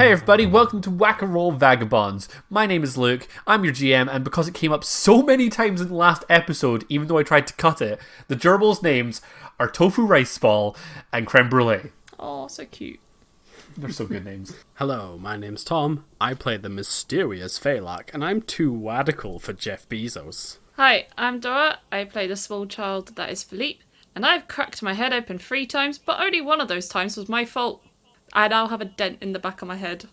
Hey everybody, welcome to Whack and Roll Vagabonds. My name is Luke, I'm your GM, and because it came up so many times in the last episode, even though I tried to cut it, the gerbils' names are Tofu Rice Ball and Creme Brulee. Oh, so cute. They're so good names. Hello, my name's Tom. I play the mysterious Phalak, and I'm too radical for Jeff Bezos. Hi, I'm Dora. I play the small child that is Philippe, and I've cracked my head open 3 times, but only one of those times was my fault. I now have a dent in the back of my head.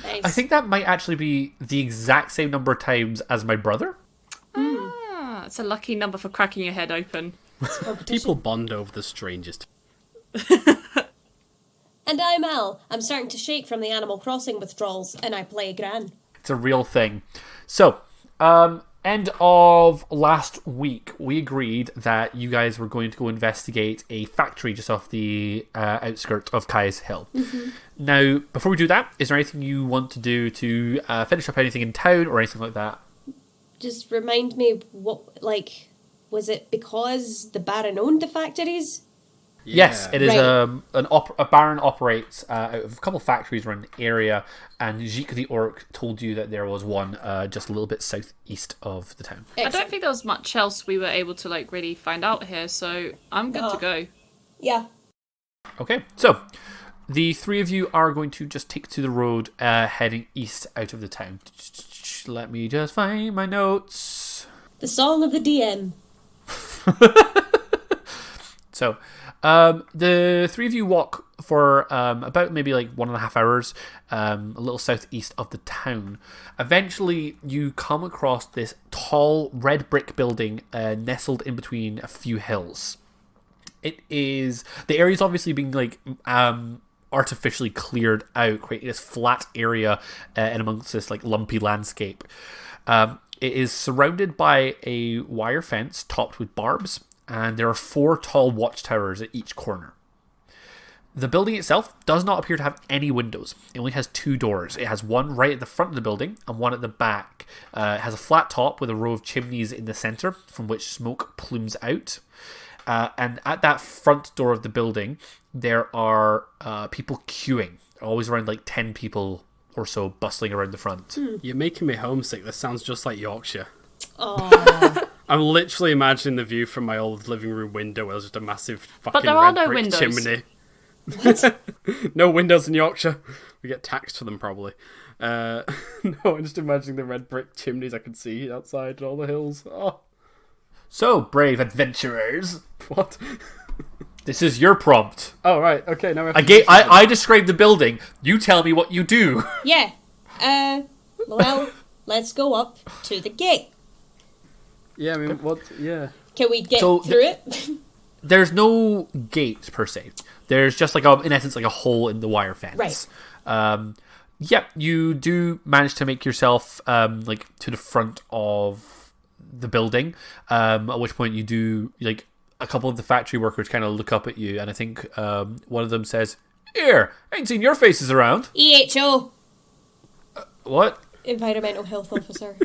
Nice. I think that might actually be the exact same number of times as my brother. Ah, it's a lucky number for cracking your head open. People bond over the strangest. And I'm Al. I'm starting to shake from the Animal Crossing withdrawals, and I play Gran. It's a real thing. So, end of last week, we agreed that you guys were going to go investigate a factory just off the outskirts of Kai's Hill. Mm-hmm. Now, before we do that, is there anything you want to do to finish up anything in town or anything like that? Just remind me, was it because the Baron owned the factories? Yes, it is. Right. A baron operates out of a couple of factories around the area, and Jik the Orc told you that there was one just a little bit southeast of the town. Excellent. I don't think there was much else we were able to really find out here, so I'm good to go. Yeah. Okay, so the three of you are going to just take to the road heading east out of the town. Let me just find my notes. The song of the DM. So, the three of you walk for about maybe 1.5 hours, a little southeast of the town. Eventually, you come across this tall red brick building nestled in between a few hills. The area is obviously being artificially cleared out, creating this flat area in amongst this lumpy landscape. It is surrounded by a wire fence topped with barbs, and there are 4 tall watchtowers at each corner. The building itself does not appear to have any windows. It only has 2 doors. It has one right at the front of the building and one at the back. It has a flat top with a row of chimneys in the centre from which smoke plumes out. And at that front door of the building, there are people queuing. Always around 10 people or so bustling around the front. You're making me homesick. This sounds just like Yorkshire. Oh. I'm literally imagining the view from my old living room window where there's just a massive fucking there are red no brick windows. chimney. No windows in Yorkshire. We get taxed for them probably. No, I'm just imagining the red brick chimneys I can see outside all the hills. Oh, So, brave adventurers, what? this is your prompt. Oh, right. Okay, now I describe the building. You tell me what you do. Yeah. Well, let's go up to the gate. Yeah, I mean, what? Yeah. Can we get So through it? There's no gate per se. There's just in essence, a hole in the wire fence. Right. Yep, you do manage to make yourself to the front of the building. At which point you do a couple of the factory workers kind of look up at you, and I think one of them says, "Here, I ain't seen your faces around." EHO. What? Environmental Health Officer.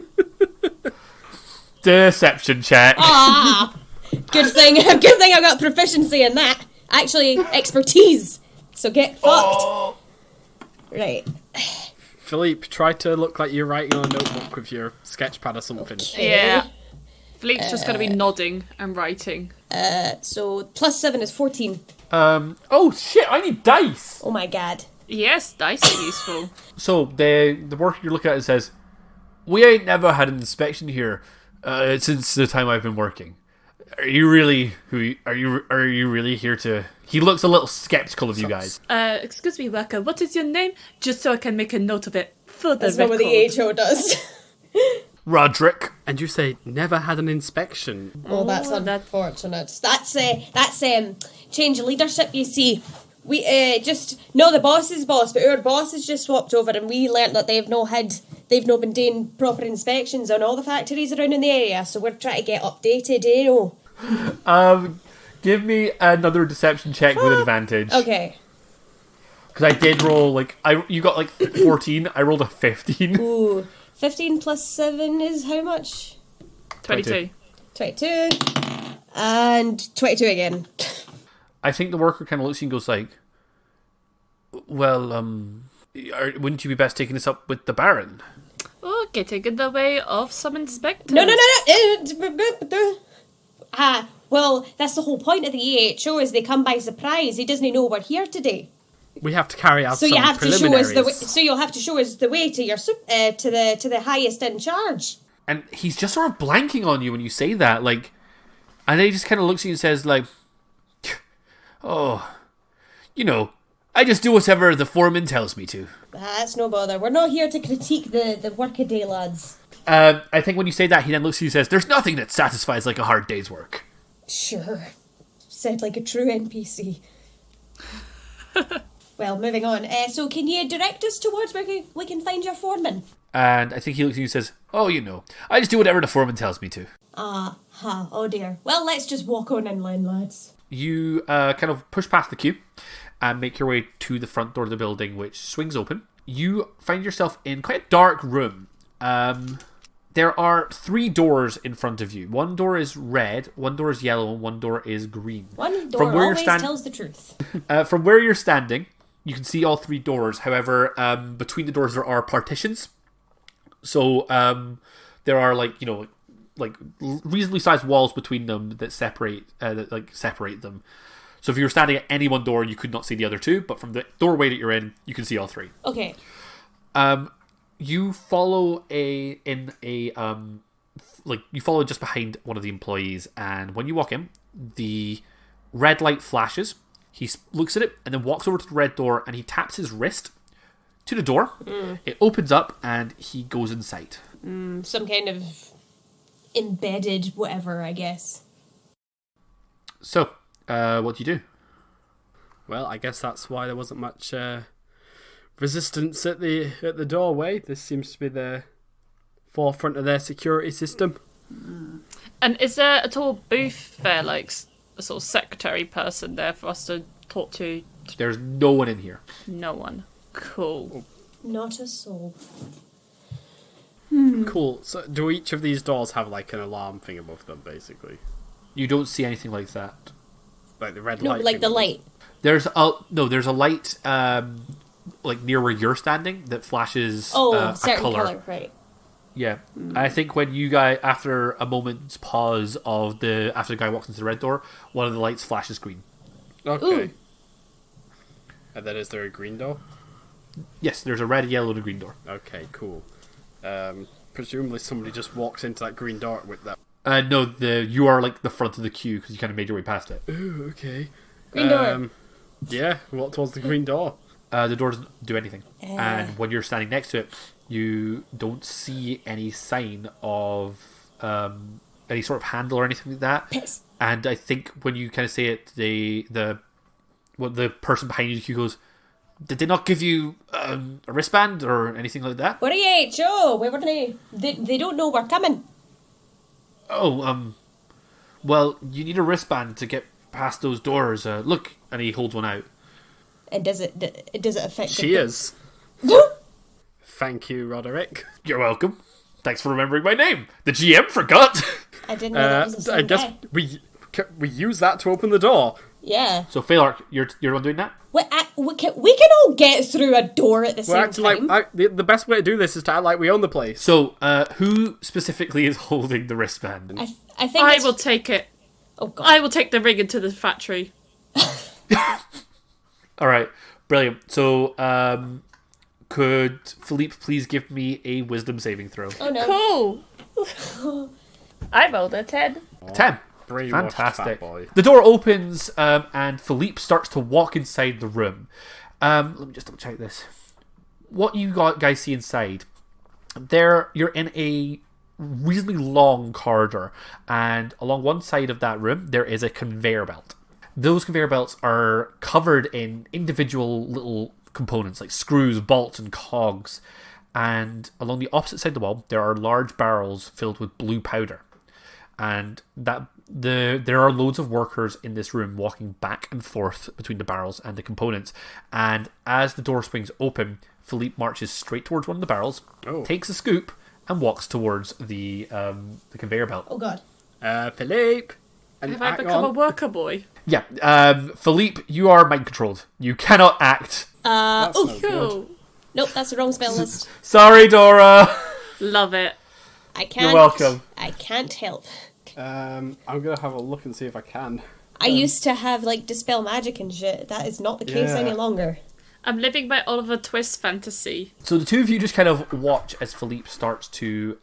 Deception check. Ah! Good thing I got proficiency in that. Actually, expertise. So get fucked. Oh. Right. Philippe, try to look like you're writing on a notebook with your sketch pad or something. Okay. Yeah. Philippe's just going to be nodding and writing. So plus 7 is 14. Oh shit! I need dice. Oh my god. Yes, dice are useful. So the worker you're looking at says, "We ain't never had an inspection here since the time I've been working. Are you really really here to?" He looks a little skeptical of you guys. Excuse me, worker, what is your name? Just so I can make a note of it for the That's not what record. the HO does. Roderick. And you say, never had an inspection. Oh, that's unfortunate. That's change of leadership, you see. We the boss's boss, but our boss has just swapped over, and we learnt that they've not been doing proper inspections on all the factories around in the area, so we're trying to get updated, Give me another deception check with advantage. Okay. Because I did roll you got 14. I rolled a 15. Ooh. 15 plus 7 is how much? 22. 22. And 22 again. I think the worker kind of looks at you and goes well, wouldn't you be best taking this up with the Baron? Or getting in the way of some inspectors. No. Well, that's the whole point of the AHO is they come by surprise. He doesn't know we're here today. We have to carry out So some you have to show us the way, preliminaries. so you'll have to show us the way to your to the highest in charge. And he's just sort of blanking on you when you say that, like, and then he just kind of looks at you and says, like, oh, I just do whatever the foreman tells me to. That's no bother. We're not here to critique the workaday lads. I think when you say that, he then looks at you and says, there's nothing that satisfies like a hard day's work. Sure. Said like a true NPC. Well, moving on. So can you direct us towards where we can find your foreman? And I think he looks at you and says, oh, I just do whatever the foreman tells me to. Oh dear. Well, let's just walk on inland, lads. You kind of push past the queue and make your way to the front door of the building, which swings open. You find yourself in quite a dark room. There are 3 doors in front of you. One door is red, one door is yellow, and one door is green. One door always tells the truth. From where you're standing, you can see all 3 doors. However, between the doors there are partitions. So there are reasonably sized walls between them that separate them. So if you were standing at any one door, you could not see the other 2. But from the doorway that you're in, you can see all 3. Okay. You follow you follow just behind one of the employees, and when you walk in, the red light flashes. He looks at it and then walks over to the red door, and he taps his wrist to the door. It opens up, and he goes inside. Some kind of embedded whatever, I guess. So, what do you do? Well, I guess that's why there wasn't much resistance at the doorway. This seems to be the forefront of their security system. And is there at all booth there, like a sort of secretary person there for us to talk to? There's no one in here. No one. Cool. Not a soul. Cool. So, do each of these doors have like an alarm thing above them, basically? You don't see anything like that. Like the red No, light? like thing the above light. There's a light like near where you're standing that flashes a certain color. right. Yeah, I think when you guys, after a moment's pause after the guy walks into the red door, one of the lights flashes green. them? Okay. Ooh. And then is there a green door? Yes, there's a red, yellow, and a green door. Okay, cool. Presumably somebody just walks into that green door with that. No, you are like the front of the queue because you kind of made your way past it. Ooh, okay. Green door. Yeah, walk towards the green door. The door doesn't do anything, and when you're standing next to it, you don't see any sign of any sort of handle or anything like that. Piss. And I think when you kind of say it, the person behind you goes, "Did they not give you a wristband or anything like that?" What are you, Joe? We were gonna. They don't know we're coming. Oh, well, you need a wristband to get past those doors. Look, and he holds one out. And does it affect? Cheers. Thank you, Roderick. You're welcome. Thanks for remembering my name. The GM forgot. I didn't know that was the same I guess guy. we use that to open the door. Yeah. So, Phalark, you're the one doing that? We can all get through a door at the We're same acting time. like the best way to do this is to act like we own the place. So, who specifically is holding the wristband? I think I will take it. Oh god. I will take the rig into the factory. All right, brilliant. So, could Philippe please give me a wisdom saving throw? Oh no. Cool. I rolled a 10. 10. Brainwashed Fantastic. fat boy. The door opens, and Philippe starts to walk inside the room. Let me just double check this. What you guys see inside, you're in a reasonably long corridor, and along one side of that room, there is a conveyor belt. Those conveyor belts are covered in individual little components, like screws, bolts, and cogs. And along the opposite side of the wall, there are large barrels filled with blue powder. And there are loads of workers in this room walking back and forth between the barrels and the components. And as the door swings open, Philippe marches straight towards one of the barrels, takes a scoop, and walks towards the conveyor belt. Oh god. Philippe. And Have I become a worker boy? Yeah, Philippe, you are mind controlled. You cannot act. That's no Cool. good. Nope, that's the wrong spell list. Sorry, Dora. Love it. I can't. You're welcome. I can't help. I'm gonna have a look and see if I can. I used to have, like, dispel magic and shit. That is not the case Yeah. any longer. I'm living my Oliver Twist fantasy. So the two of you just kind of watch as Philippe starts to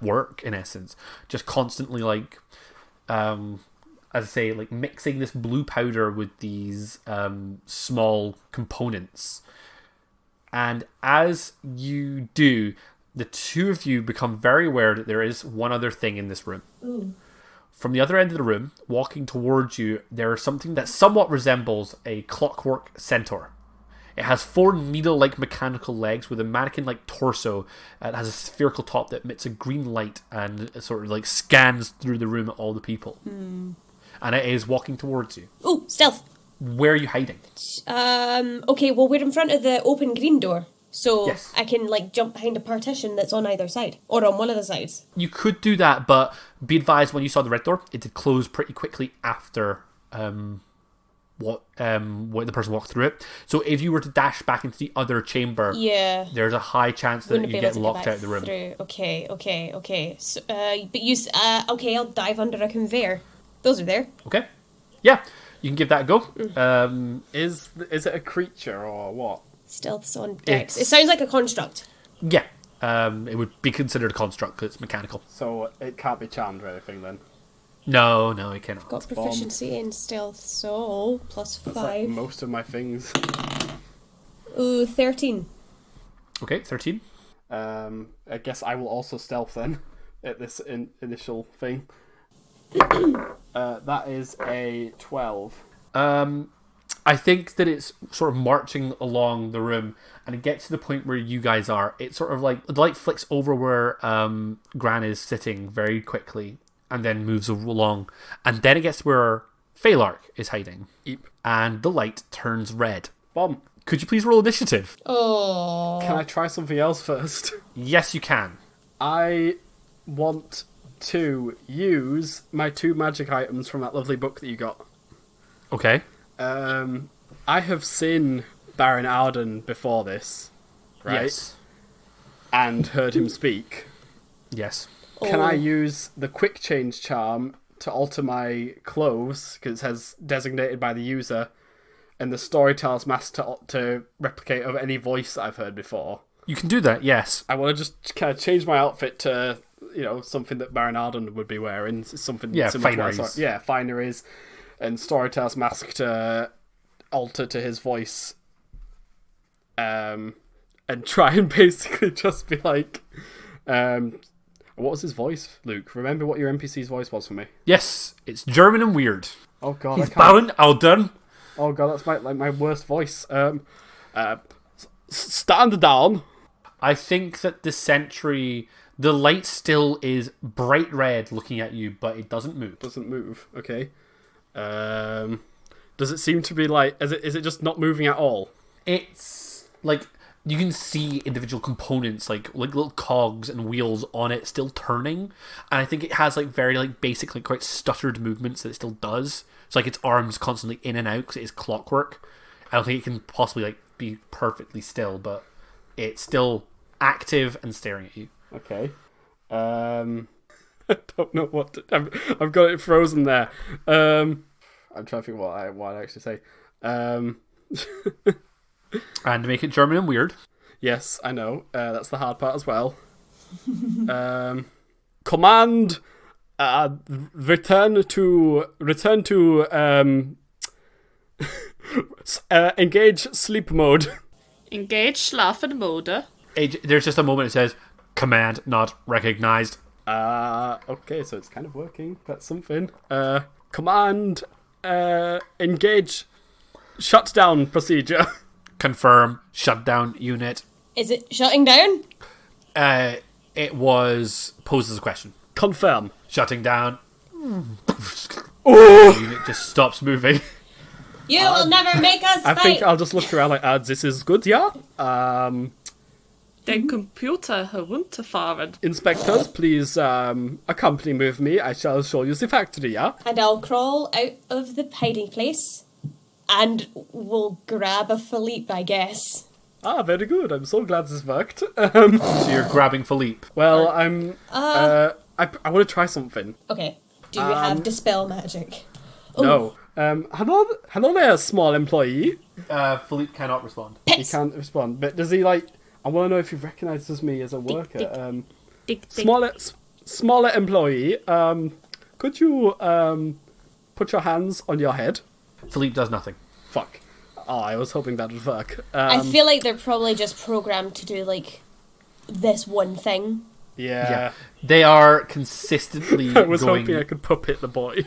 work, in essence. Just constantly, like, as I say, like, mixing this blue powder with these small components. And as you do, the two of you become very aware that there is one other thing in this room. Ooh. From the other end of the room, walking towards you, there is something that somewhat resembles a clockwork centaur. It has 4 needle-like mechanical legs with a mannequin-like torso. It has a spherical top that emits a green light and it sort of like scans through the room at all the people. And it is walking towards you. Ooh, stealth. Where are you hiding? Okay, well, we're in front of the open green door. So Yes. I can, like, jump behind a partition that's on either side. Or on one of the sides. You could do that, but be advised when you saw the red door, it did close pretty quickly after what the person walked through it. So if you were to dash back into the other chamber, Yeah. there's a high chance that Wouldn't you be able get to locked back out of the room. through. Okay. So, but you... okay, I'll dive under a conveyor. Those are there. Okay. Yeah, you can give that a go. Is it a creature or what? Stealth's on dex. It's- It sounds like a construct. Yeah. It would be considered a construct because it's mechanical. So it can't be charmed or anything then. No, it cannot. Got proficiency in stealth, so plus That's like 5. most of my things. Ooh, 13. Okay, 13. I guess I will also stealth then at this initial thing. That is a 12. I think that it's sort of marching along the room, and it gets to the point where you guys are. It's sort of like the light flicks over where Gran is sitting very quickly, and then moves along, and then it gets to where Phalark is hiding, Eep. and the light turns red. Bomb. Could you please roll initiative? Oh. Can I try something else first? Yes, you can. I want to use my 2 magic items from that lovely book that you got. Okay. I have seen Baron Arden before this, right? Yes. And heard him speak. Yes. Can I Oh. use the quick change charm to alter my clothes, because it says designated by the user, and the storyteller's mask to replicate of any voice that I've heard before? You can do that, yes. I want to just kind of change my outfit to, something that Baron Arden would be wearing. Something Yeah, similar to what I fineries. saw. Yeah, fineries. And Storyteller's mask to alter to his voice. And try and basically just be like... what was his voice, Luke? Remember what your NPC's voice was for me? Yes, it's German and weird. Oh god, He's I can't... Baron Aldern. Oh god, that's my worst voice. Stand down. I think that the sentry, the light still is bright red looking at you, but it doesn't move. Doesn't move. Okay. Does it seem to be like... Is it just not moving at all? It's like you can see individual components, like little cogs and wheels on it still turning, and I think it has like very like basic, like quite stuttered movements that it still does. It's like its arms constantly in and out because it is clockwork. I don't think it can possibly like be perfectly still, but it's still active and staring at you. Okay. I don't know what to... I've got it frozen there. I'm trying to think what I'd actually say. And to make it German and weird, Yes, I know. That's the hard part as well. Command... return to... engage sleep mode. Engage Schlafen mode. there's just a moment it says, command not recognized. Okay, so it's kind of working. That's something. Command... engage... shutdown procedure. Confirm, shutdown unit. Is it shutting down? It was posed as a question. Confirm. Shutting down. Oh! The unit just stops moving. You will never make us I fight. think I'll just look around like, this is good, yeah? Den Computer herunterfahren. Inspectors, please accompany with me. I shall show you the factory, yeah? And I'll crawl out of the hiding place and we'll grab a Philippe, I guess. Ah, very good. I'm so glad this worked. So you're grabbing Philippe. Well, I want to try something. Okay. Do you have dispel magic? No. Hello there, small employee. Philippe cannot respond. He can't respond, but does he like? I want to know if he recognizes me as a worker. Smaller employee. Could you put your hands on your head? Philippe does nothing. Fuck. Oh, I was hoping that would work. I feel like they're probably just programmed to do like this one thing. Yeah. They are consistently I was going... hoping I could puppet the boy.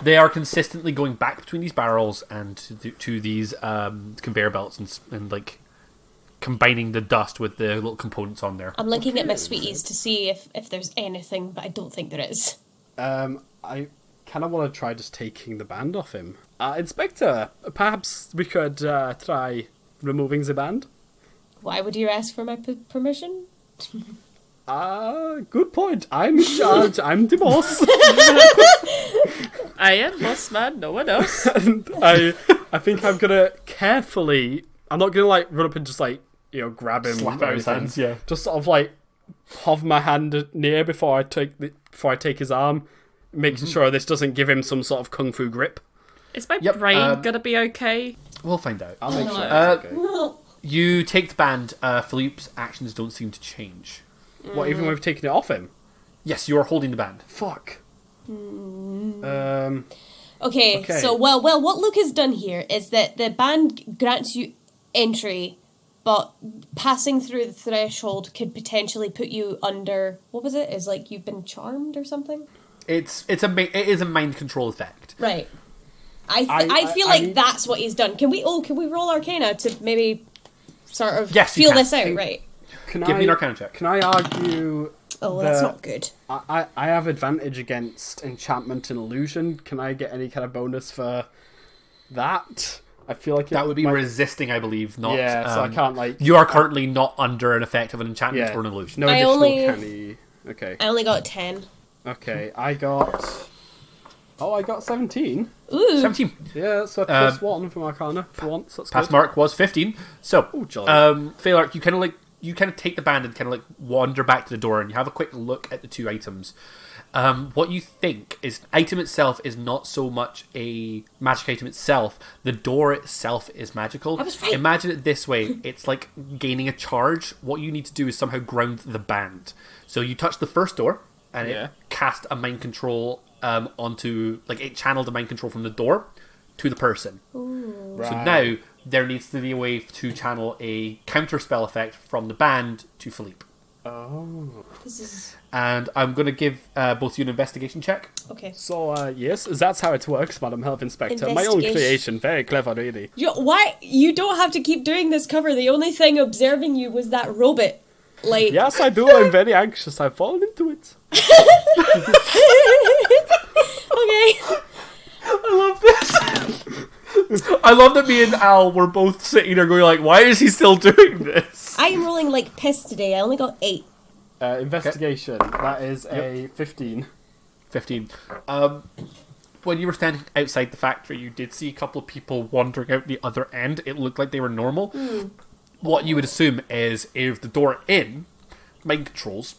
They are consistently going back between these barrels and to these conveyor belts and like combining the dust with the little components on there. I'm looking at my sweeties to see if there's anything, but I don't think there is. I kind of want to try just taking the band off him. Inspector, perhaps we could try removing the band? Why would you ask for my permission? Good point. I'm in charge. I'm the boss. I am boss man, no one else. And I think I'm gonna carefully. I'm not gonna like run up and just like grab him, Slap or out his anything. hands, yeah. Just sort of like hover my hand near before I take his arm, making sure this doesn't give him some sort of kung fu grip. Is my Yep, brain gonna be okay? We'll find out. I'll make sure. It's okay. You take the band. Philippe's actions don't seem to change. What? Even when we've taken it off him? Yes, you are holding the band. Fuck. Okay, so well, what Luke has done here is that the band grants you entry, but passing through the threshold could potentially put you under. What was it? Is like you've been charmed or something? It is a mind control effect. Right. I feel like that's what he's done. Can we roll Arcana to maybe sort of feel this out? Right. Give me an Arcana check. Can I argue? Oh, well, that's not good. I have advantage against enchantment and illusion. Can I get any kind of bonus for that? I feel like that would be resisting, I believe. Not so I can't like. You are currently not under an effect of an enchantment or an illusion. No additional canny. Okay. I only got 10. Okay, I got 17. Ooh. 17. Yeah, so plus 1 from Arcana for once. That's Pass good. mark was 15. So, jolly. Phalark, you kind of take the band and kind of like wander back to the door, and you have a quick look at the two items. What you think is item itself is not so much a magic item itself. The door itself is magical. I was right. Imagine it this way: it's like gaining a charge. What you need to do is somehow ground the band. So you touch the first door, and it cast a mind control onto, like, it channeled a mind control from the door to the person. Ooh. Right. So now there needs to be a way to channel a counter spell effect from the band to Philippe. Oh. And I'm going to give both of you an investigation check. Okay. So, yes, that's how it works, Madam Health Inspector. My own creation. Very clever, really. Why? You don't have to keep doing this cover. The only thing observing you was that robot. Like... Yes, I do. I'm very anxious. I've fallen into it. Okay. I love this. I love that me and Al were both sitting there going like, why is he still doing this? I am rolling like piss today. I only got 8. Investigation. Okay. That is a 15. 15. When you were standing outside the factory, you did see a couple of people wandering out the other end. It looked like they were normal. What you would assume is if the door in mind controls,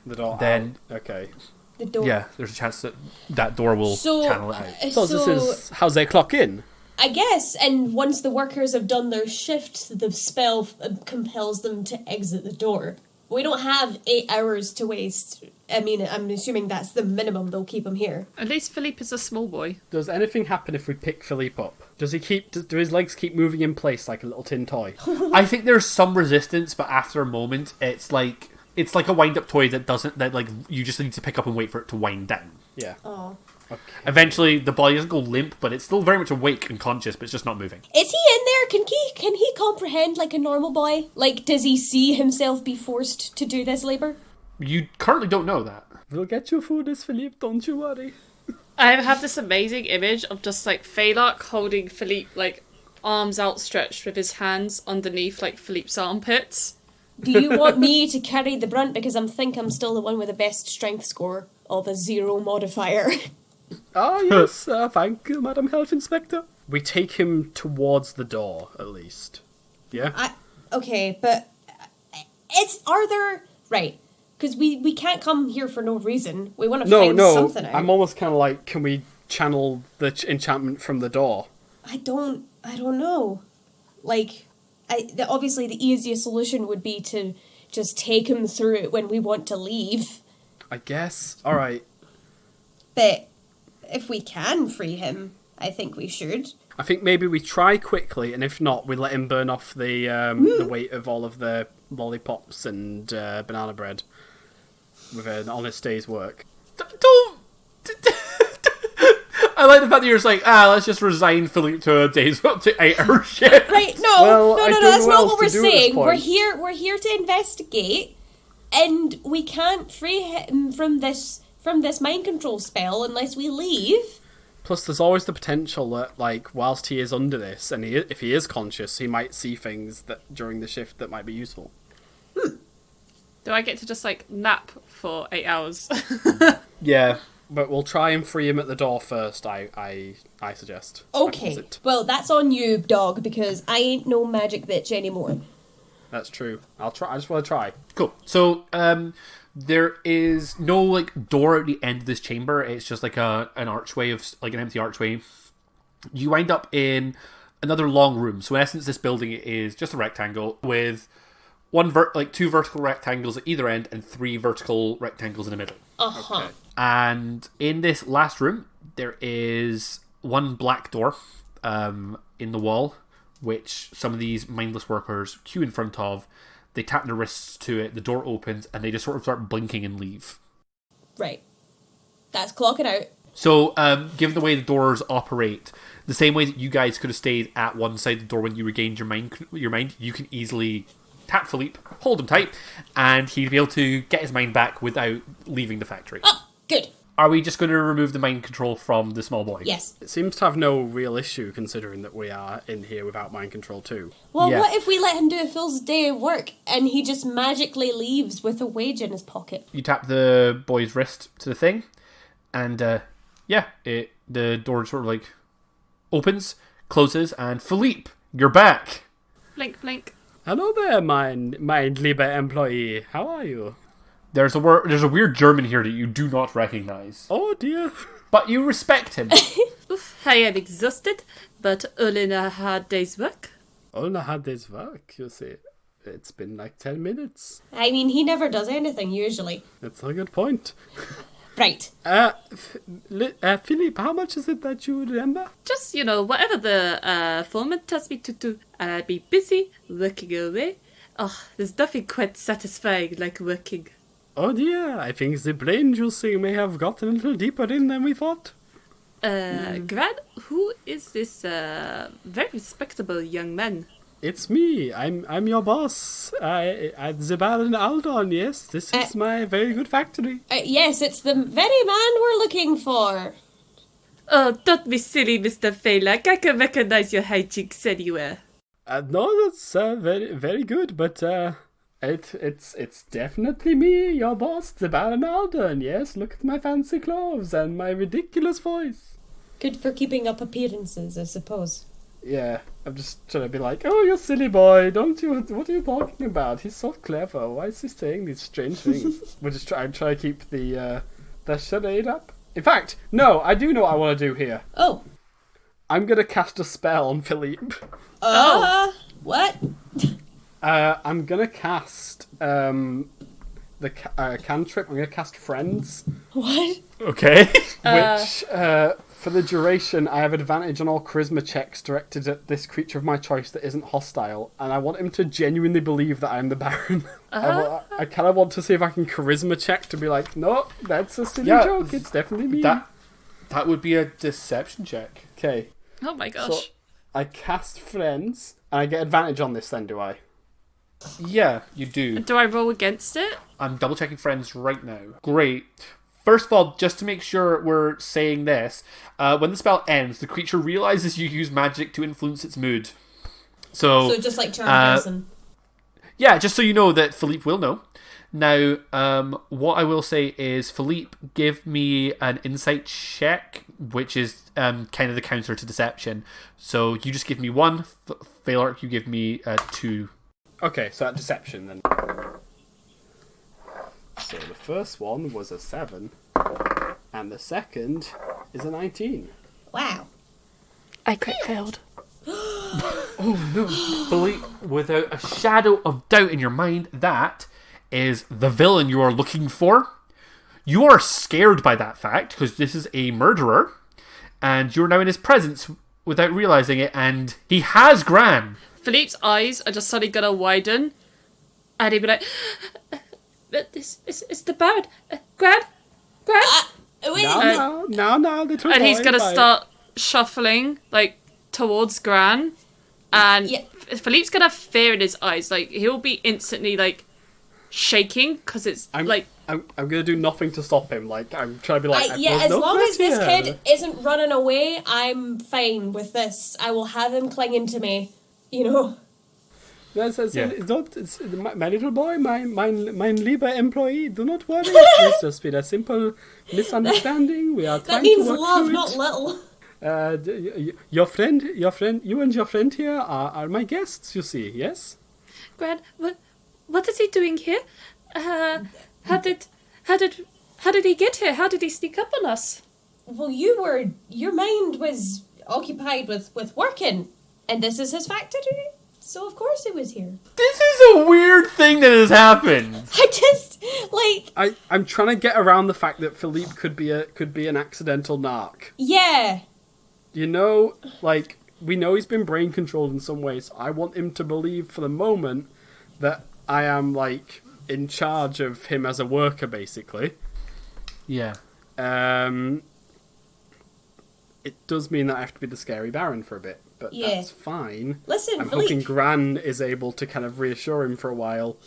the door then out. Okay. The door. Yeah, there's a chance that that door will channel it out. So this is how they clock in. I guess, and once the workers have done their shift, the spell compels them to exit the door. We don't have 8 hours to waste. I mean, I'm assuming that's the minimum they'll keep him here. At least Philippe is a small boy. Does anything happen if we pick Philippe up? Does he do his legs keep moving in place like a little tin toy? I think there's some resistance, but after a moment, it's like a wind-up toy that like you just need to pick up and wait for it to wind down. Yeah. Oh. Okay. Eventually, the body doesn't go limp, but it's still very much awake and conscious, but it's just not moving. Is he in there? Can he comprehend like a normal boy? Like, does he see himself be forced to do this labour? You currently don't know that. We'll get you food, Philippe. Don't you worry. I have this amazing image of just like Phalark holding Philippe, like arms outstretched with his hands underneath like Philippe's armpits. Do you want me to carry the brunt because I'm still the one with the best strength score of a 0 modifier? Ah, yes. Thank you, Madam Health Inspector. We take him towards the door, at least. Yeah. Okay, but right? Because we can't come here for no reason. We want to find something out. I'm almost kind of like, can we channel the enchantment from the door? I don't know. Like, obviously the easiest solution would be to just take him through it when we want to leave. I guess. All right. But if we can free him, I think we should. I think maybe we try quickly, and if not, we let him burn off the weight of all of the lollipops and banana bread with an honest day's work. Don't. I like the fact that you're just like, let's just resign Philippe to a day's up to 8 hour shift. Right? No, that's not what we're saying. We're here to investigate, and we can't free him from this mind control spell unless we leave. Plus, there's always the potential that, like, whilst he is under this, and if he is conscious, he might see things that during the shift that might be useful. Do I get to just, like, nap for 8 hours? Yeah. But we'll try and free him at the door first, I suggest. Okay. Well, that's on you, dog, because I ain't no magic bitch anymore. That's true. I'll try. I just want to try. Cool. So, there is no, like, door at the end of this chamber. It's just like an archway of, like, an empty archway. You wind up in another long room. So, in essence, this building is just a rectangle with two vertical rectangles at either end and 3 vertical rectangles in the middle. Uh-huh. Okay. And in this last room, there is one black door in the wall, which some of these mindless workers queue in front of. They tap their wrists to it, the door opens, and they just sort of start blinking and leave. Right. That's clocking out. So, given the way the doors operate, the same way that you guys could have stayed at one side of the door when you regained your mind, you can easily tap Philippe, hold him tight, and he'd be able to get his mind back without leaving the factory. Oh, good. Are we just going to remove the mind control from the small boy? Yes. It seems to have no real issue, considering that we are in here without mind control too. Well, Yeah. what if we let him do a full day of work and he just magically leaves with a wage in his pocket? You tap the boy's wrist to the thing, and the door sort of like opens, closes, and Philippe, you're back. Blink, blink. Hello there, my lieber employee. How are you? There's a weird German here that you do not recognize. Oh dear. But you respect him. Oof, I am exhausted, but all in a hard day's work. All I had this work, you see. It's been like 10 minutes. I mean, he never does anything, usually. That's a good point. Right. Philippe, how much is it that you remember? Just, whatever the foreman tells me to do, and I'll be busy working away. Oh, there's nothing quite satisfying like working. Oh dear, I think the brain juicing may have gotten a little deeper in than we thought. Gran, who is this very respectable young man? It's me. I'm your boss. The Baron Aldon, yes. This is my very good factory. Yes, it's the very man we're looking for. Oh, don't be silly, Mr. Phelan. I can recognize your high cheeks anywhere. No, that's very, very good, but it's definitely me, your boss, the Baron Aldon. Yes, look at my fancy clothes and my ridiculous voice. Good for keeping up appearances, I suppose. Yeah, I'm just trying to be like, oh, you silly boy, what are you talking about? He's so clever. Why is he saying these strange things? I'm trying to keep the charade up. In fact, no, I do know what I want to do here. Oh. I'm going to cast a spell on Philippe. What? I'm going to cast the cantrip. I'm going to cast Friends. What? Okay. Which, for the duration, I have advantage on all charisma checks directed at this creature of my choice that isn't hostile, and I want him to genuinely believe that I'm the Baron. I kind of want to see if I can charisma check to be like, no, that's a silly joke, it's definitely me. That would be a deception check. Okay. Oh my gosh. So, I cast Friends, and I get advantage on this then, do I? Yeah, you do. Do I roll against it? I'm double checking Friends right now. Great. First of all, just to make sure we're saying this, when the spell ends, the creature realizes you use magic to influence its mood. So just like charm person. Yeah, just so you know that Philippe will know. Now, what I will say is, Philippe, give me an insight check, which is kind of the counter to deception. So you just give me 1. Phalark, you give me 2. Okay, so that deception then. So the first one was a 7, and the second is a 19. Wow. I crit failed. Oh no. Philippe, without a shadow of doubt in your mind, that is the villain you are looking for. You are scared by that fact, because this is a murderer, and you're now in his presence without realising it, and he has Gran. Philippe's eyes are just suddenly gonna widen, and he'd be like, "This is the bird, Gran." Wait. Now, little boy. And he's gonna bye. start shuffling like towards Gran, and Yeah. Philippe's gonna have fear in his eyes. Like he'll be instantly like shaking because it's I'm like gonna do nothing to stop him. Like I'm trying to be like, Yeah, there's as no long as threat this here. kid isn't running away, I'm fine with this. I will have him clinging to me. You know. Yes, Yeah. it's my little boy, mein lieber employee. Do not worry. It's just been a simple misunderstanding. We are That trying means to work love, through not it. little. Your friend, you and your friend here are my guests. You see, yes. Gran. What is he doing here? How did he get here? How did he sneak up on us? Well, your mind was occupied with working, and this is his factory, so of course it was here. This is a weird thing that has happened. I just, like, I'm trying to get around the fact that Philippe could be an accidental narc. yeah. You know, like we know he's been brain controlled in some ways. I want him to believe for the moment that I am like in charge of him as a worker, basically. Yeah. It does mean that I have to be the scary Baron for a bit, but Yeah. that's fine. Listen, I'm Philippe. hoping Gran is able to kind of reassure him for a while.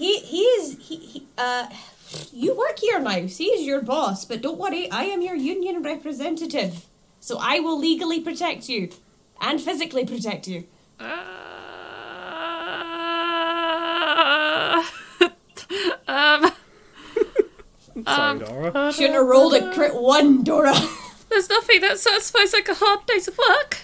You work here now, so he's your boss, but don't worry, I am your union representative. So I will legally protect you. And physically protect you. Sorry, Dora. Shouldn't have rolled a crit 1, Dora. There's nothing that satisfies like a hard day's of work.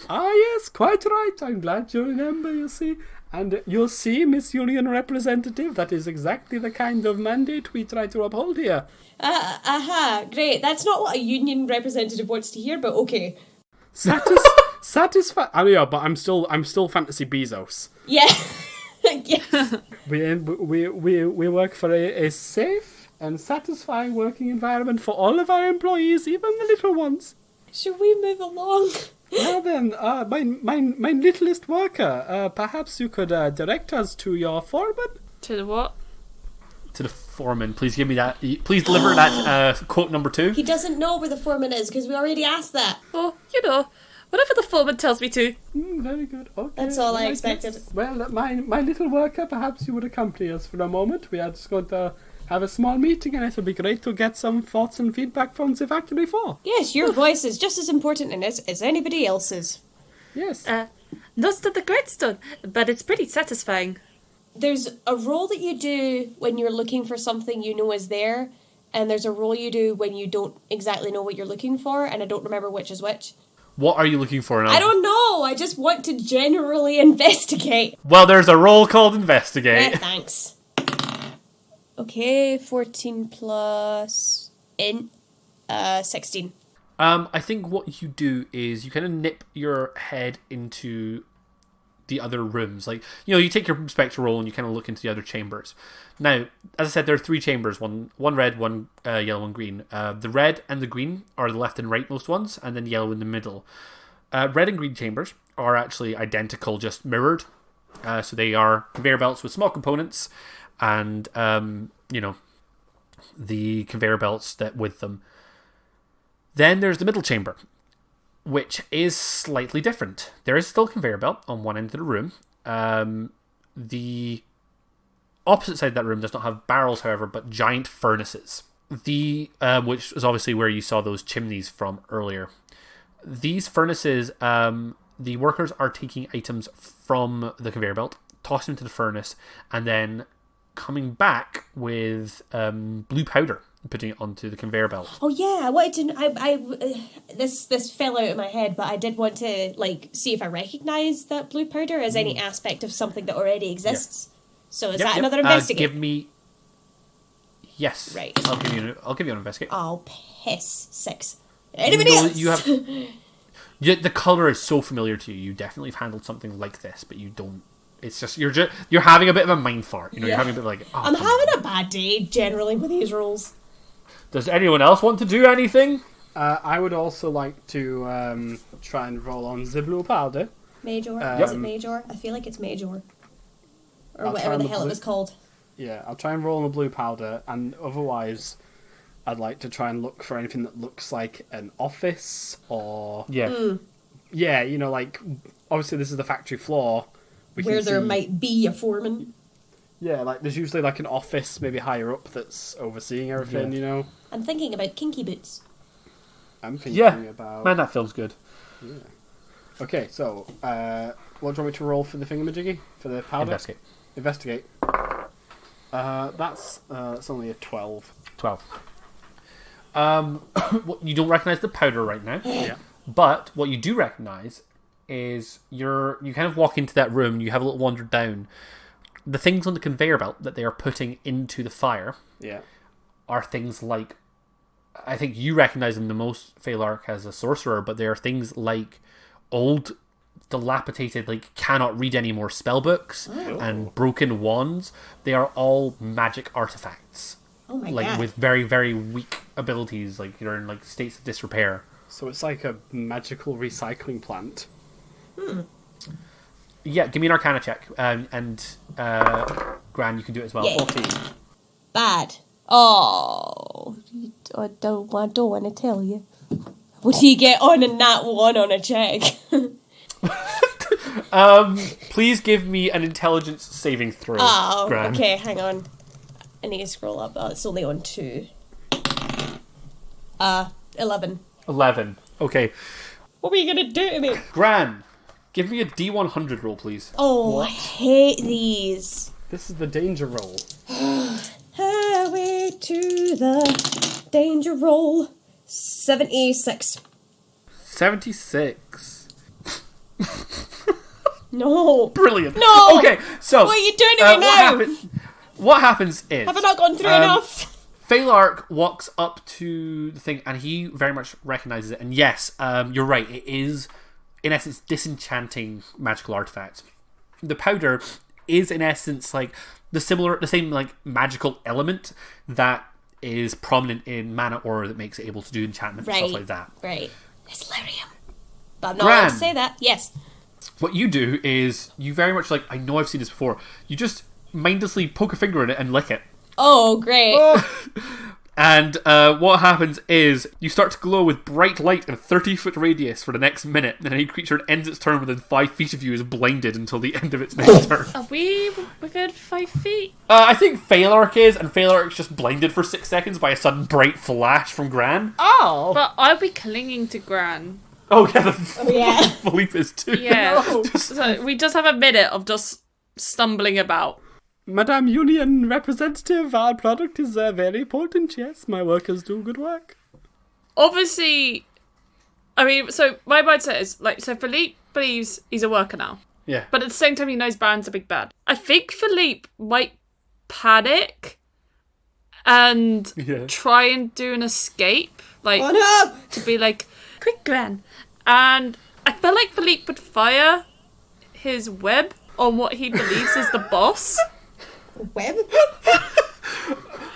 Ah, yes, quite right. I'm glad you remember, you see. And you'll see, Miss Union Representative, that is exactly the kind of mandate we try to uphold here. Great. That's not what a union representative wants to hear, but okay. Satisfy. I know, but I'm still Fantasy Bezos. Yeah. Yes. We work for a safe and satisfying working environment for all of our employees, even the little ones. Should we move along? Now then, my littlest worker, perhaps you could direct us to your foreman? To the what? To the foreman, please give me that. Please deliver that quote number 2. He doesn't know where the foreman is, because we already asked that. Oh, you know, whatever the foreman tells me to. Very good. Okay. That's all I guess- expected. Well, my little worker, perhaps you would accompany us for a moment. We are just going to have a small meeting, and it would be great to get some thoughts and feedback from the Factory 4. Yes, your voice is just as important in this as anybody else's. Yes. Not to the Greatstone, but it's pretty satisfying. There's a role that you do when you're looking for something you know is there, and there's a role you do when you don't exactly know what you're looking for, and I don't remember which is which. What are you looking for now? I don't know, I just want to generally investigate. Well, there's a role called Yeah, Investigate. thanks. Okay, 14 plus 16. I think what you do is you kind of nip your head into the other rooms. Like, you know, you take your spectre roll and you kind of look into the other chambers. Now, as I said, there are 3 chambers, one red, one yellow, one green. The red and the green are the left and rightmost ones, and then yellow in the middle. Red and green chambers are actually identical, just mirrored. So they are conveyor belts with small components, and you know, the conveyor belts that with them. Then there's the middle chamber, which is slightly different. There is still a conveyor belt on one end of the room. The opposite side of that room does not have barrels, however, but giant furnaces. Which is obviously where you saw those chimneys from earlier. These furnaces, the workers are taking items from the conveyor belt, tossing them into the furnace, and then coming back with blue powder, putting it onto the conveyor belt. Oh yeah, I wanted to. This fell out of my head, but I did want to see if I recognise that blue powder as any aspect of something that already exists. So is that another investigate? Give me. Yes. Right. I'll give you an investigate. Oh piss! 6. Anybody else? You have. The color is so familiar to you. You definitely have handled something like this, but you don't. It's just you're having a bit of a mind fart. You're having a bit like. Oh, I'm having a bad day generally with these rolls. Does anyone else want to do anything? I would also like to try and roll on the blue powder. Major? Is it Major? I feel like it's Major. Or whatever the hell it was called. Yeah, I'll try and roll on the blue powder, and otherwise, I'd like to try and look for anything that looks like an office or... Yeah. Yeah, obviously this is the factory floor. Where there might be a foreman. Yeah, there's usually an office maybe higher up that's overseeing everything, I'm thinking about kinky boots. I'm thinking about... Man, that feels good. Yeah. Okay, so, what do you want me to roll for the thingamajiggy? For the powder? Investigate. That's only a 12. 12. You don't recognise the powder right now. Yeah. But what you do recognise is you kind of walk into that room, you have a little wander down. The things on the conveyor belt that they are putting into the fire are things like, I think you recognise them the most, Phalark, as a sorcerer, but they are things like old, dilapidated, cannot read any more spellbooks and broken wands. They are all magic artifacts. Oh my god. With very, very weak abilities, you're in states of disrepair. So it's like a magical recycling plant. Yeah, give me an Arcana check, and Gran, you can do it as well. Yeah. 14. Bad. Oh, I don't want to tell you. What do you get on a nat 1 on a check? Please give me an intelligence saving throw. Oh, Gran. okay, hang on. I need to scroll up. Oh, it's only on 2. 11. 11. Okay. What were you going to do to me? Gran, give me a D100 roll, please. Oh, I hate these. This is the danger roll. Highway to the danger roll. 76. 76. No. Brilliant. No. Okay, so... What are you doing to me now? What happens is... Have I not gone through enough? Phalark walks up to the thing and he very much recognises it. And yes, you're right. It is, in essence, disenchanting magical artifacts. The powder is, in essence, the same magical element that is prominent in mana aura that makes it able to do enchantment and stuff like that. Right. It's lyrium. But I'm not allowed to say that. Yes. What you do is you very much I know I've seen this before. You just mindlessly poke a finger in it and lick it. Oh, great. And what happens is you start to glow with bright light in a 30-foot radius for the next minute, and any creature that ends its turn within 5 feet of you is blinded until the end of its next turn. Are we within 5 feet? I think Phalark is, and Phalark's just blinded for 6 seconds by a sudden bright flash from Gran. Oh! But I'll be clinging to Gran. Oh, yeah, yeah. Philippe is too. Yeah. No. So we just have a minute of just stumbling about. Madame Union representative, our product is very important, yes. My workers do good work. Obviously, I mean, so my mindset is, so Philippe believes he's a worker now. Yeah. But at the same time, he knows Baron's a big bad. I think Philippe might panic and try and do an escape. Oh no! To be quick, Gran. And I feel like Philippe would fire his web on what he believes is the boss. Web?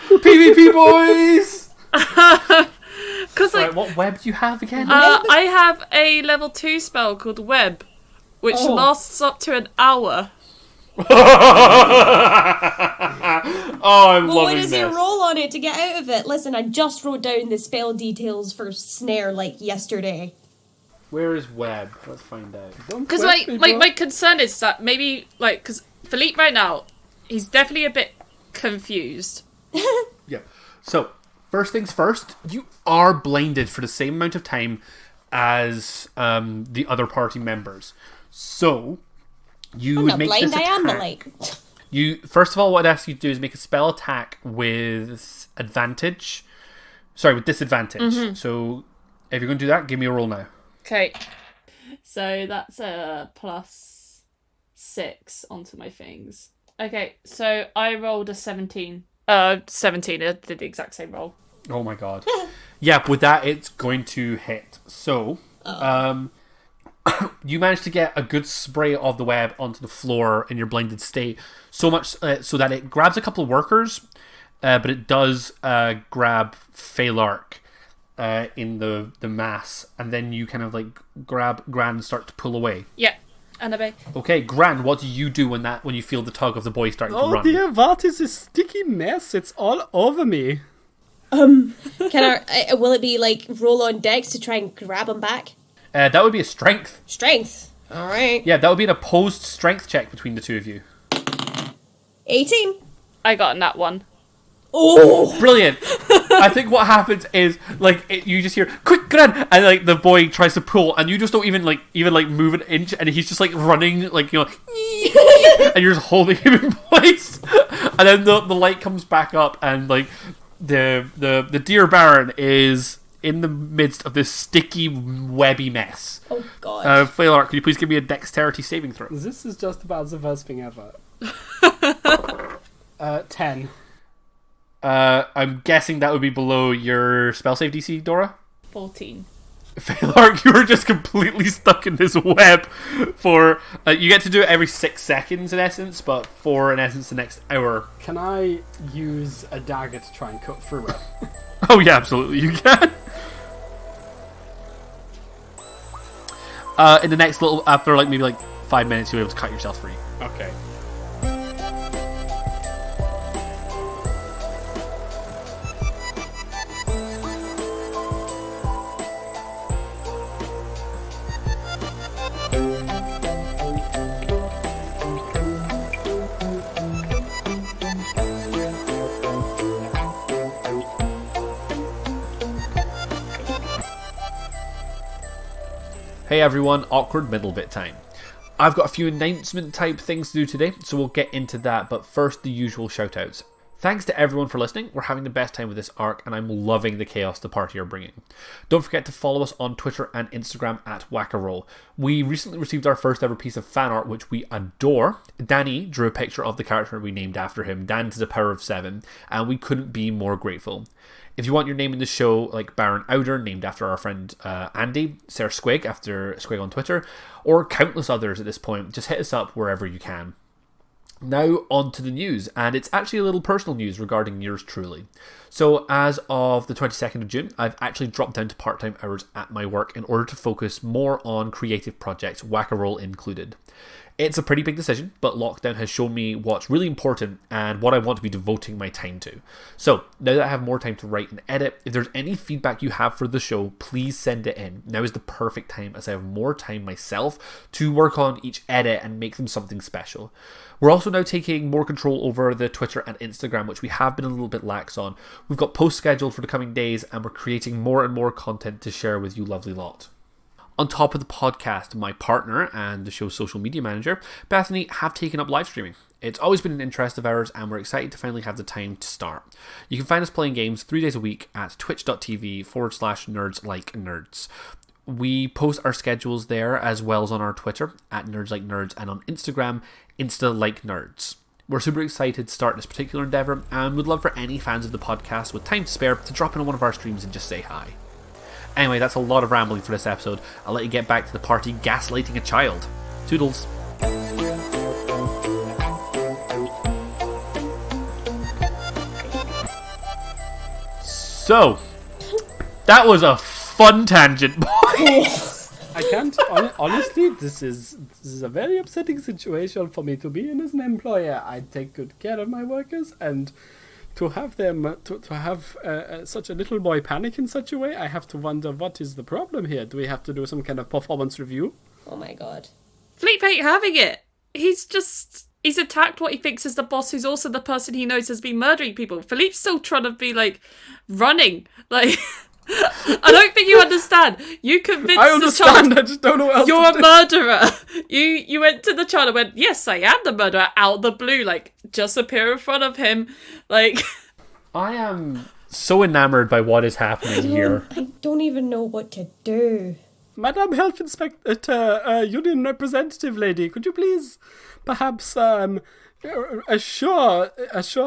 PvP boys! Because what web do you have again? I have a level 2 spell called Web, which lasts up to an hour. I'm loving what does this. he roll on it to get out of it? Listen, I just wrote down the spell details for Snare yesterday. Where is Web? Let's find out. Because my concern is that maybe because Philippe right now, he's definitely a bit confused. Yeah. So, first things first, you are blinded for the same amount of time as the other party members. So, you I'm would not make blind, this I am the attack. light. You first of all, what I'd ask you to do is make a spell attack with advantage. Sorry, with disadvantage. So if you're going to do that, give me a roll now. Okay. So that's a +6 onto my things. Okay, so I rolled a 17. 17. I did the exact same roll. Oh my god. Yeah, with that, it's going to hit. So, you managed to get a good spray of the web onto the floor in your blinded state, so much so that it grabs a couple of workers, but it does grab Phalark in the mass, and then you kind of like grab Gran and start to pull away. Yeah, and obey. Okay, Gran, what do you do when you feel the tug of the boy starting to run? Oh dear, what is this sticky mess? It's all over me. Can will it be like roll on dex to try and grab him back? That would be a strength. Strength. All right. Yeah, that would be an opposed strength check between the two of you. 18. I got a nat 1. Oh, Brilliant. I think what happens is you just hear quick Gran, and like the boy tries to pull, and you just don't even move an inch, and he's just like running and you're just holding him in place, and then the light comes back up, and like the dear Baron is in the midst of this sticky webby mess. Oh god. Phalark, can you please give me a dexterity saving throw? This is just about the worst thing ever. 10. I'm guessing that would be below your spell save DC, Dora? 14. Phalark, you were just completely stuck in this web for... you get to do it every 6 seconds in essence, but for, in essence, the next hour. Can I use a dagger to try and cut through it? Oh yeah, absolutely, you can. In the next little... After maybe 5 minutes, you'll be able to cut yourself free. Okay. Hey everyone, awkward middle bit time. I've got a few announcement type things to do today, so we'll get into that, but first the usual shout outs. Thanks to everyone for listening. We're having the best time with this arc, and I'm loving the chaos the party are bringing. Don't forget to follow us on Twitter and Instagram at Wackaroll. We recently received our first ever piece of fan art, which we adore. Danny drew a picture of the character we named after him, Dan to the power of 7, and we couldn't be more grateful. If you want your name in the show, like Baron Ouder, named after our friend Andy, Sir Squig, after Squig on Twitter, or countless others at this point, just hit us up wherever you can. Now on to the news, and it's actually a little personal news regarding yours truly. So as of the 22nd of June, I've actually dropped down to part-time hours at my work in order to focus more on creative projects, Wackaroll included. It's a pretty big decision, but lockdown has shown me what's really important and what I want to be devoting my time to. So, now that I have more time to write and edit, if there's any feedback you have for the show, please send it in. Now is the perfect time as I have more time myself to work on each edit and make them something special. We're also now taking more control over the Twitter and Instagram, which we have been a little bit lax on. We've got posts scheduled for the coming days, and we're creating more and more content to share with you lovely lot. On top of the podcast, my partner and the show's social media manager, Bethany, have taken up live streaming. It's always been an interest of ours, and we're excited to finally have the time to start. You can find us playing games 3 days a week at twitch.tv/nerds-like-nerds. We post our schedules there as well as on our Twitter at nerds-like-nerds and on Instagram, insta-like-nerds. We're super excited to start this particular endeavour and would love for any fans of the podcast with time to spare to drop in on one of our streams and just say hi. Anyway, that's a lot of rambling for this episode. I'll let you get back to the party gaslighting a child. Toodles. So, that was a fun tangent, boys. I can't, honestly, this is a very upsetting situation for me to be in as an employer. I take good care of my workers, and to have them, to have such a little boy panic in such a way, I have to wonder what is the problem here. Do we have to do some kind of performance review? Oh my god. Philippe ain't having it. He's attacked what he thinks is the boss, who's also the person he knows has been murdering people. Philippe's still trying to be, running. I don't think you understand. You convinced I the understand, child I just don't know what else you're to a murderer. You went to the child and went, yes, I am the murderer, out of the blue, like, just appear in front of him. Like, I am so enamored by what is happening here. I don't even know what to do. Madam Health Inspector, Union Representative Lady, could you please perhaps assure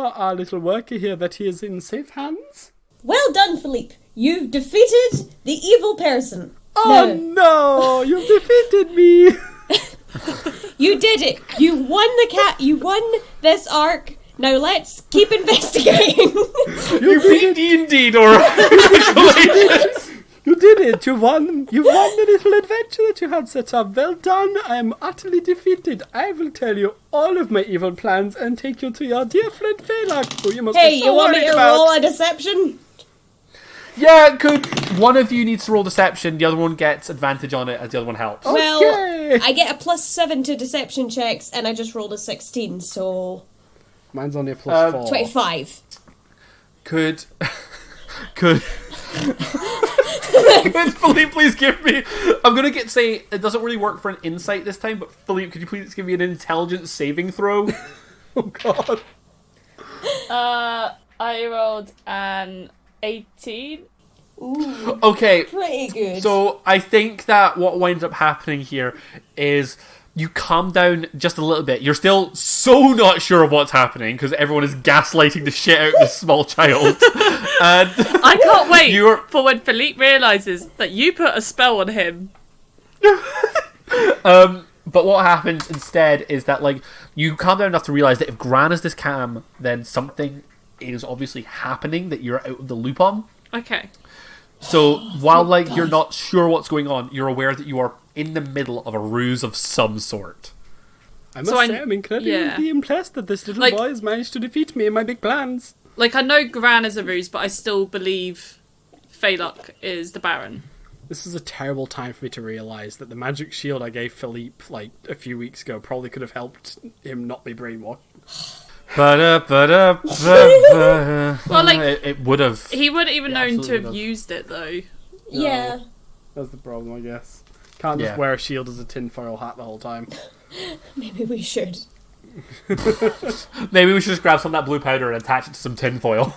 our little worker here that he is in safe hands? Well done, Philippe. You've defeated the evil person. Oh no, you've defeated me! You did it. You won You won this arc. Now let's keep investigating. You beat D&D, Nora! Congratulations! You did it! You won the little adventure that you had set up. Well done! I am utterly defeated. I will tell you all of my evil plans and take you to your dear friend Phelak, who you must Hey, be so you want me worried to about. roll a deception? Yeah, good. One of you needs to roll deception, the other one gets advantage on it as the other one helps. Okay. Well, I get a +7 to deception checks, and I just rolled a 16, so Mine's only a +4. 25. Could Philippe please give me... I'm going to say it doesn't really work for an insight this time, but Philippe, could you please give me an intelligence saving throw? Oh god. I rolled an 18. Ooh, Okay, pretty good. so I think that what winds up happening here is you calm down just a little bit. You're still so not sure of what's happening because everyone is gaslighting the shit out of this small child. And I can't wait You're- for when Philippe realises that you put a spell on him. But what happens instead is that, like, you calm down enough to realise that if Gran is this calm, then something is obviously happening that you're out of the loop on. Okay. So while, like, you're not sure what's going on, you're aware that you are in the middle of a ruse of some sort. I must So say, I'm incredibly impressed that this little Like- boy has managed to defeat me in my big plans. Like, I know Gran is a ruse, but I still believe Phelak is the Baron. This is a terrible time for me to realise that the magic shield I gave Philippe, like, a few weeks ago probably could have helped him not be brainwashed. Well, like, it would have. he wouldn't even Yeah, known to absolutely have does. used it, though. yeah. That's the problem, I guess. Can't just Yeah. wear a shield as a tinfoil hat the whole time. Maybe we should. Maybe we should just grab some of that blue powder and attach it to some tin foil.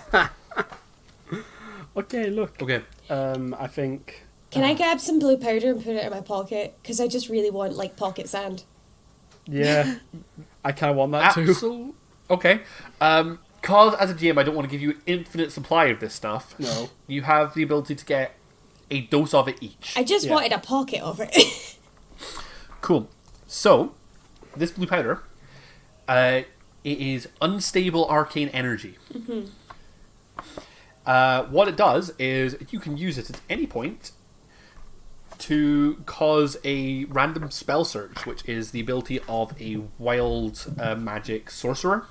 Okay, look. Okay. I think... Can I grab some blue powder and put it in my pocket? Because I just really want, like, pocket sand. Yeah. I kind of want that too. Okay. Cause as a GM, I don't want to give you an infinite supply of this stuff. No. You have the ability to get a dose of it each. I just Yeah. wanted a pocket of it. Cool. So, this blue powder, it is unstable arcane energy. Mm-hmm. What it does is you can use it at any point to cause a random spell surge, which is the ability of a wild magic sorcerer.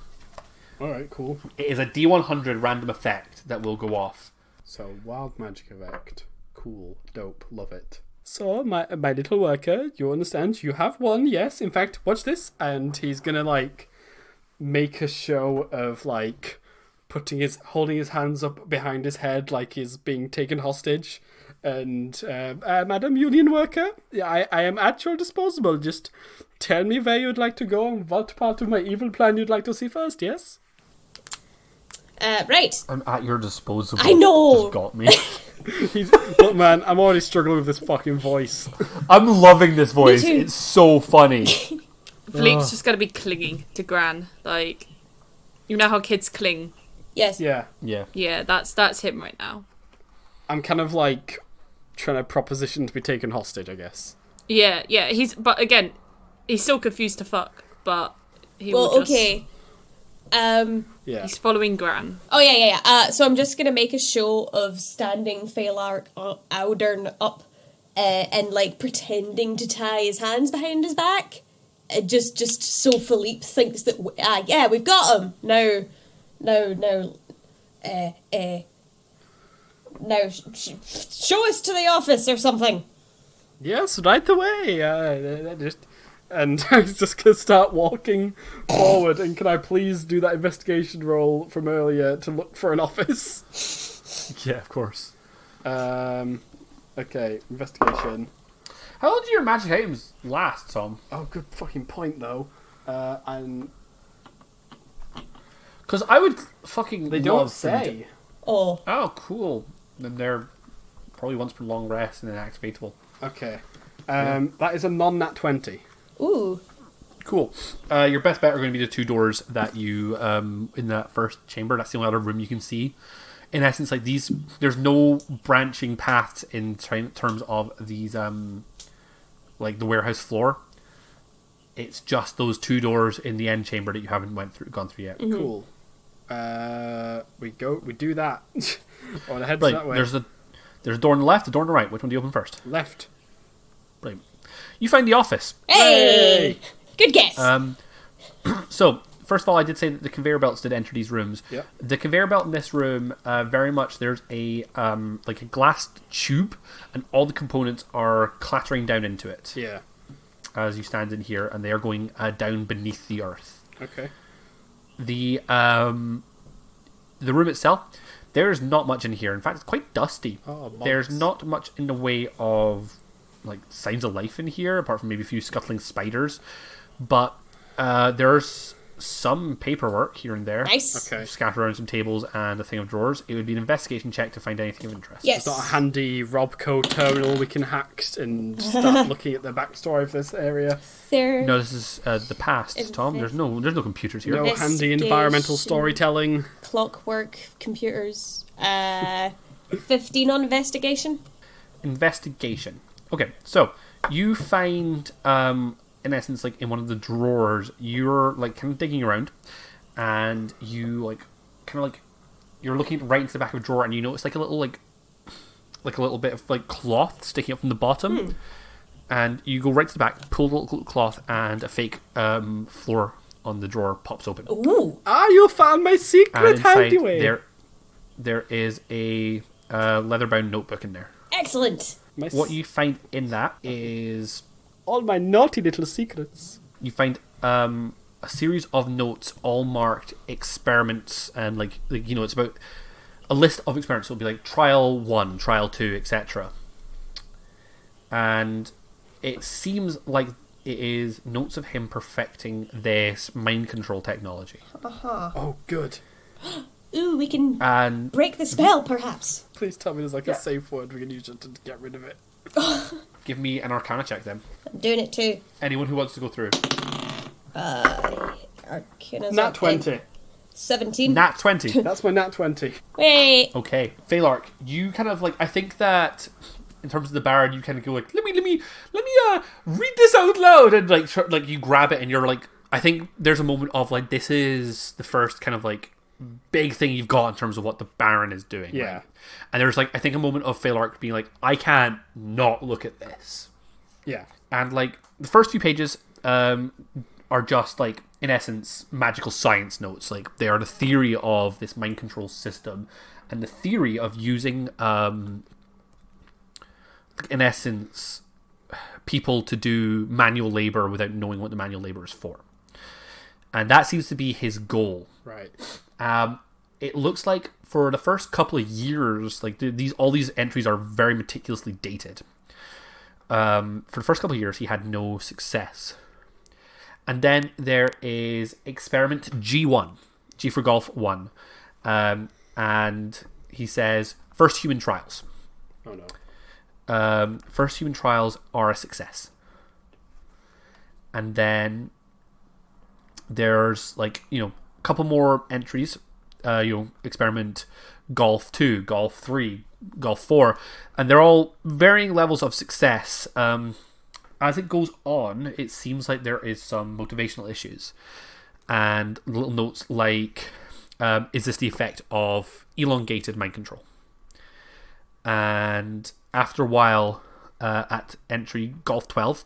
Alright, cool. It is a D100 random effect that will go off. So, wild magic effect. Cool. Dope. Love it. So, my little worker, you understand, you have one, yes. In fact, watch this. And he's gonna, like, make a show of, like, holding his hands up behind his head like he's being taken hostage. And, Madam Union Worker, I am at your disposal. Just tell me where you'd like to go and what part of my evil plan you'd like to see first, yes? Right. I'm at your disposal. I know. Just got me. Look, man, I'm already struggling with this fucking voice. I'm loving this voice. too. It's so funny. Philippe's just going to be clinging to Gran. Like, you know how kids cling? Yes. Yeah. Yeah. Yeah, that's him right now. I'm kind of, like, trying to proposition to be taken hostage, I guess. Yeah, but again, he's still confused to fuck, but he Well, will just... okay. Yeah. He's following Gran. Oh, yeah. So I'm just going to make a show of standing Phelark Audern up and, like, pretending to tie his hands behind his back. Just so Philippe thinks that, yeah, we've got him. Now, show us to the office or something. Yes, right away. And I was just going to start walking forward, and can I please do that investigation roll from earlier to look for an office? Yeah, of course. Okay, investigation. How long do your magic items last, Tom? Oh, good fucking point, though. And Because I would fucking they don't love for you to- say. Oh. Oh, cool. Then they're probably once per long rest and then activatable. Okay. That is a non-nat 20. Ooh. Cool. Your best bet are going to be the two doors that you in that first chamber. That's the only other room you can see. In essence, like these, there's no branching paths in terms of these, like the warehouse floor. It's just those two doors in the end chamber that you haven't gone through yet. Mm-hmm. Cool. We do that. Or the head's Right. that way. There's a door on the left, a door on the right. Which one do you open first? Left. Right. You find the office. Hey! Good guess. So, first of all, I did say that the conveyor belts did enter these rooms. Yep. The conveyor belt in this room, very much, there's a like a glass tube, and all the components are clattering down into it Yeah. as you stand in here, and they are going down beneath the earth. Okay. The room itself, there's not much in here. In fact, it's quite dusty. Oh, months. There's not much in the way of like signs of life in here, apart from maybe a few scuttling spiders. But there's some paperwork here and there. Nice. Okay. Scattered around some tables and a thing of drawers. It would be an investigation check to find anything of interest. Yes. It's not a handy Robco terminal we can hack and start looking at the backstory of this area. There. No, this is the past, Tom. There's no computers here. No handy environmental storytelling. Clockwork, computers. 15 on investigation. Investigation. Okay, so you find, in essence, like in one of the drawers, you're like kind of digging around, and you like kind of like you're looking right into the back of a drawer, and you notice like a little like a little bit of like cloth sticking up from the bottom, and you go right to the back, pull the little cloth, and a fake floor on the drawer pops open. Ooh. Ah, you found my And secret inside handiway. there is a leather-bound notebook in there. Excellent. What you find in that is all my naughty little secrets. you find a series of notes all marked experiments, and like you know, it's about a list of experiments. So it'll be like trial 1, trial 2, etc. And it seems like it is notes of him perfecting this mind control technology. Oh, good. Ooh, we can And break the spell, perhaps. Please tell me there's like a safe word we can use to get rid of it. give me an Arcana check then. I'm doing it too. Anyone who wants to go through. Arcana's Nat up 20. in 17. Nat 20. That's my nat 20. Wait. Okay, Phalark, you kind of like, I think that in terms of the Baron, you kind of go like, let me read this out loud, and like you grab it, and you're like, I think there's a moment of like, this is the first kind of like big thing you've got in terms of what the Baron is doing. Yeah. Right? And there's like, I think a moment of Phalark being like, I can't not look at this. Yeah. And like the first few pages are just like, in essence, magical science notes. Like they are the theory of this mind control system and the theory of using, in essence, people to do manual labor without knowing what the manual labor is for. And that seems to be his goal. Right. It looks like for the first couple of years, like all these entries are very meticulously dated. For the first couple of years, he had no success. And then there is experiment G1, G for golf 1. And he says, first human trials. Oh no. First human trials are a success. And then there's like, you know, a couple more entries. Experiment golf 2, golf 3, golf 4, and they're all varying levels of success. As it goes on, it seems like there is some motivational issues, and little notes like, is this the effect of elongated mind control? And after a while, at entry golf 12,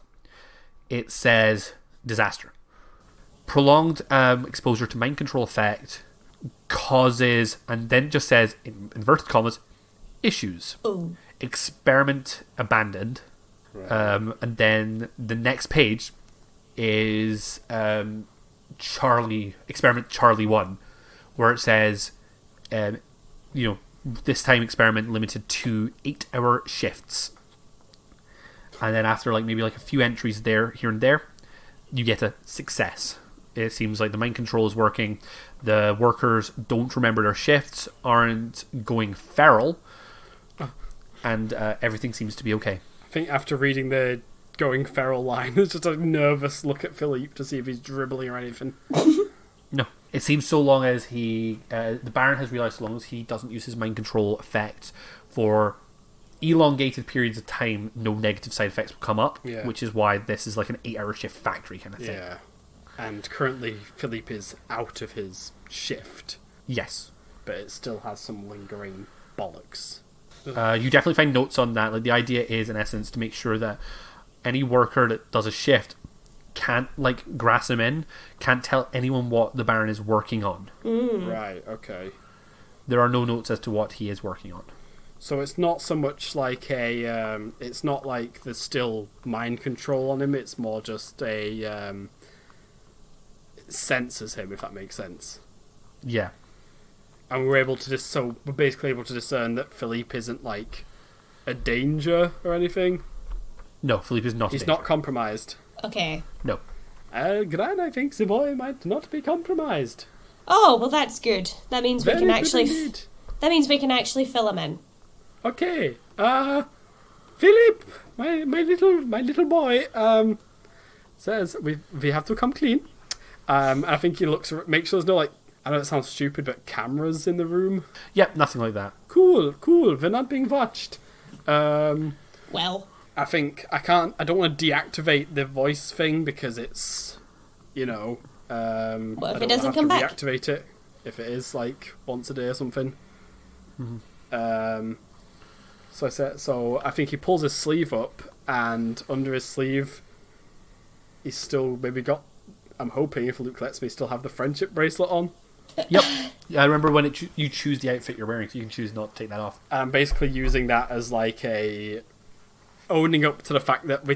it says disaster. Prolonged exposure to mind control effect causes, and then just says in inverted commas, issues. Ooh. Experiment abandoned. Right. And then the next page is experiment Charlie 1, where it says, this time experiment limited to 8-hour shifts. And then after maybe a few entries here and there, you get a success. It seems like the mind control is working. The workers don't remember their shifts, aren't going feral, and everything seems to be okay. I think after reading the going feral line, there's just a nervous look at Philippe to see if he's dribbling or anything. No. It seems so long as the Baron has realised, so long as he doesn't use his mind control effect for elongated periods of time, no negative side effects will come up, which is why this is like an 8-hour shift factory kind of thing. Yeah. And currently Philippe is out of his shift. Yes. But it still has some lingering bollocks. You definitely find notes on that. The idea is, in essence, to make sure that any worker that does a shift can't, grass him in, can't tell anyone what the Baron is working on. Right, okay. There are no notes as to what he is working on. So it's not so much like it's not like there's still mind control on him, it's more just a, it senses him, if that makes sense. Yeah. And we're basically able to discern that Philippe isn't, a danger or anything. No, Philippe is not. He's not compromised. Okay. No. Gran, I think the boy might not be compromised. Oh, well, that's good. That means we can actually. Indeed. That means we can actually fill him in. Okay. Philip, my little boy, says we have to come clean. I think he looks, makes sure there's no I know it sounds stupid, but cameras in the room. Yep, nothing like that. Cool. We're not being watched. Well. I think I don't want to deactivate the voice thing because it's, what if it doesn't come back? Reactivate it if it is once a day or something. Mm-hmm. So I think he pulls his sleeve up, and under his sleeve, he's still maybe got. I'm hoping if Luke lets me, still have the friendship bracelet on. Yep. I remember when you choose the outfit you're wearing, so you can choose not to take that off. And I'm basically using that as a owning up to the fact that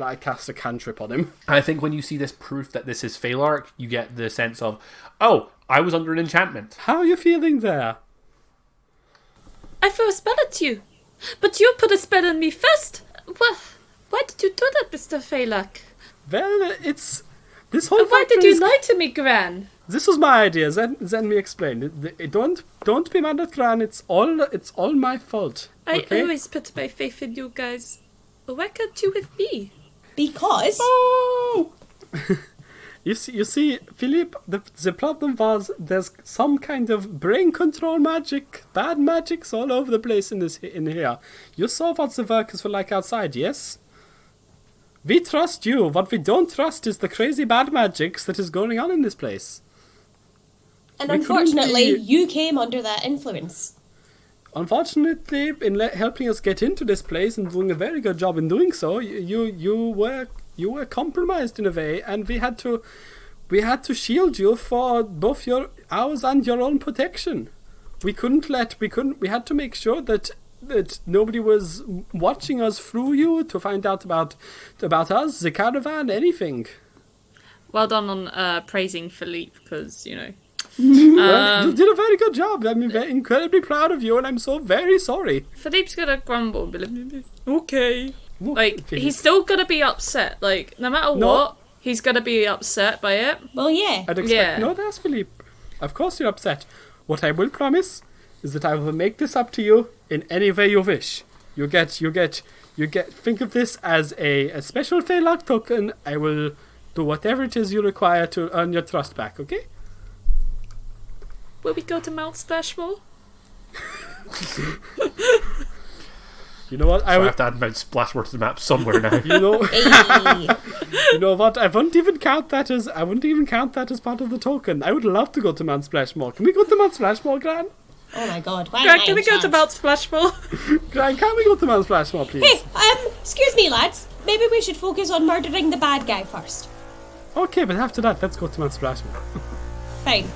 I cast a cantrip on him. And I think when you see this proof that this is Phalark, you get the sense of, oh, I was under an enchantment. How are you feeling there? I threw a spell at you, but you put a spell on me first. Why did you do that, Mr. Phalark? Well, it's this whole. Why did you lie to me, Gran? This was my idea. Then me explain. Don't be mad at Gran. It's all my fault. Okay? I always put my faith in you guys. Why can't you with me? Because. Oh. You see, Philippe. The problem was there's some kind of brain control magic, bad magics all over the place in here. You saw what the workers were like outside, yes? We trust you. What we don't trust is the crazy bad magics that is going on in this place. And unfortunately, you came under that influence. Unfortunately, in helping us get into this place and doing a very good job in doing so, you were compromised in a way, and we had to shield you for both ours and your own protection. We had to make sure that nobody was watching us through you to find out about us, the caravan, anything. Well done on praising Philippe, because, Well, you did a very good job. I'm incredibly proud of you, and I'm so very sorry. Philippe's gonna grumble and be like, okay. Look, He's still gonna be upset. No matter what, he's gonna be upset by it. Well, yeah. I'd expect no, that's Philippe. Of course you're upset. What I will promise is that I will make this up to you in any way you wish. You get. Think of this as a special Phalark token. I will do whatever it is you require to earn your trust back. Okay? Will we go to Mount Splashmore? You know what? I have to add Mount Splashmore to the map somewhere now. Hey. You know what? I wouldn't even count that as part of the token. I would love to go to Mount Splashmore. Can we go to Mount Splashmore, Gran? Oh my god. Why Gran, can we go to Mount Splashmore? Gran, can we go to Mount Splashmore, please? Hey, excuse me, lads. Maybe we should focus on murdering the bad guy first. Okay, but after that, let's go to Mount Splashmore. Fine.